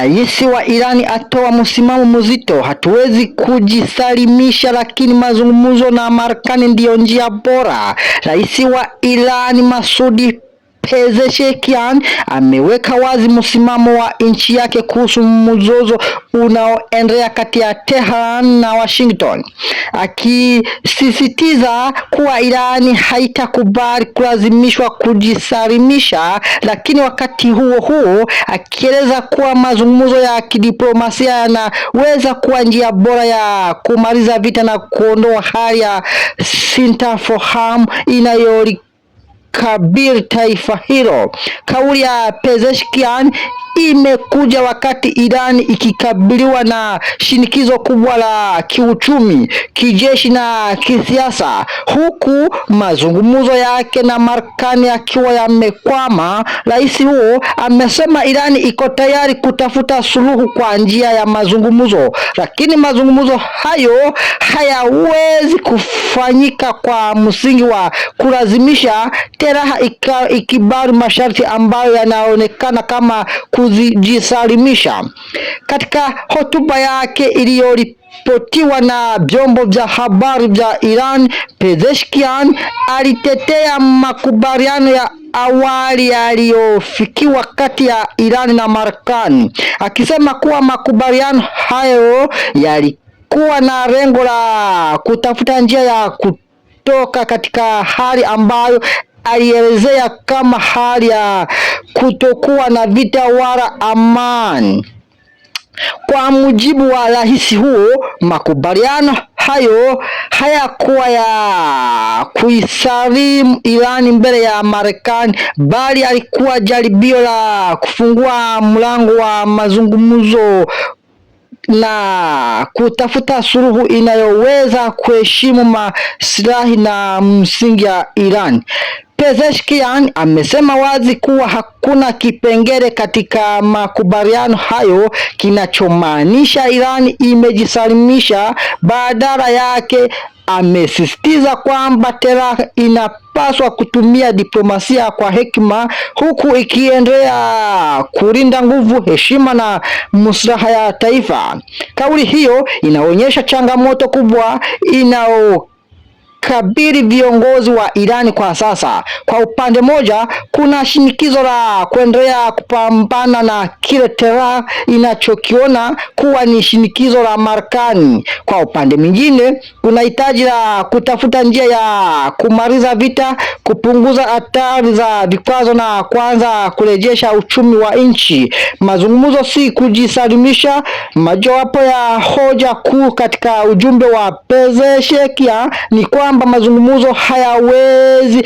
Rais wa Irani atoa msimamo mzito: hatuwezi kujisalimisha, lakini mazungumzo na Marekani ndiyo njia bora. Rais wa Irani Masoud Pezeshkian ameweka wazi msimamo wa nchi yake kuhusu mzozo unaoendelea kati ya Tehran na Washington, akisisitiza kuwa Irani haitakubali kulazimishwa kujisalimisha, lakini wakati huo huo akieleza kuwa mazungumzo ya kidiplomasia yanaweza kuwa njia bora ya kumaliza vita na kuondoa hali ya sintofahamu kabiri taifa hilo. Kauli ya Pezeshkian imekuja wakati Iran ikikabiliwa na shinikizo kubwa la kiuchumi, kijeshi na kisiasa, huku mazungumzo yake na Marekani yakiwa yamekwama. Rais huo amesema Iran iko tayari kutafuta suluhu kwa njia ya mazungumzo, lakini mazungumzo hayo hayawezi kufanyika kwa msingi wa kulazimisha Tehran ikibali masharti ambayo yanaonekana kama kujisalimisha. Katika hotuba yake iliyoripotiwa na vyombo vya habari vya Iran, Pezeshkian alitetea makubaliano ya awali yaliyofikiwa kati ya Iran na Marekani, akisema kuwa makubaliano hayo yalikuwa na lengo la kutafuta njia ya kutoka katika hali ambayo alielezea kama hali ya kutokuwa na vita wala amani. Kwa mujibu wa rais huo, makubaliano hayo hayakuwa ya kuisalimu Irani mbele ya Marekani, bali alikuwa jaribio la kufungua mlango wa mazungumzo na kutafuta suluhu inayoweza kuheshimu maslahi na msingi ya Iran. Pezeshkian amesema wazi kuwa hakuna kipengele katika makubaliano hayo kinachomaanisha Iran imejisalimisha. Badala yake amesisitiza kwamba Tehran inapaswa kutumia diplomasia kwa hekima, huku ikiendelea kulinda nguvu, heshima na maslaha ya taifa. Kauli hiyo inaonyesha changamoto kubwa kabiri viongozi wa Irani kwa sasa. Kwa upande moja, kuna shinikizo la kuendelea kupambana na kile Tehran inachokiona kuwa ni shinikizo la Marekani. Kwa upande mwingine, kuna hitaji la kutafuta njia ya kumaliza vita, kupunguza hatari za vikwazo na kuanza kurejesha uchumi wa nchi. Mazungumzo si kujisalimisha. Mojawapo ya hoja kuu katika ujumbe wa Pezeshkian ni kwamba mazungumzo hayawezi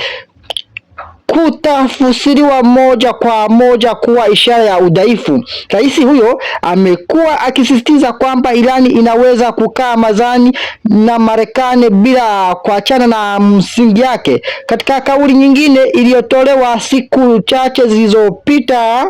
kutafsiriwa moja kwa moja kuwa ishara ya udhaifu. Rais huyo amekuwa akisisitiza kwamba Irani inaweza kukaa mezani na Marekani bila kuachana na msingi yake. Katika kauli nyingine iliyotolewa siku chache zilizopita,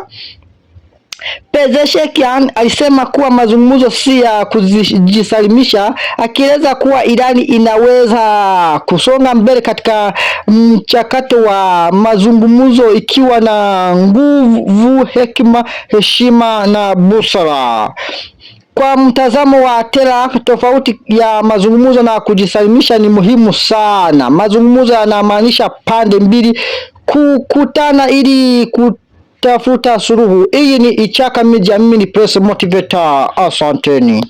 Pezeshkian alisema kuwa mazungumzo si ya kujisalimisha, akieleza kuwa Irani inaweza kusonga mbele katika mchakato wa mazungumzo ikiwa na nguvu, hekima, heshima na busara. Kwa mtazamo wa Tehran, tofauti ya mazungumzo na kujisalimisha ni muhimu sana. Mazungumzo yanamaanisha pande mbili kukutana ili tafuta suluhu. Hii ni Ichaka Media, mimi ni Press Motivator. Asanteni.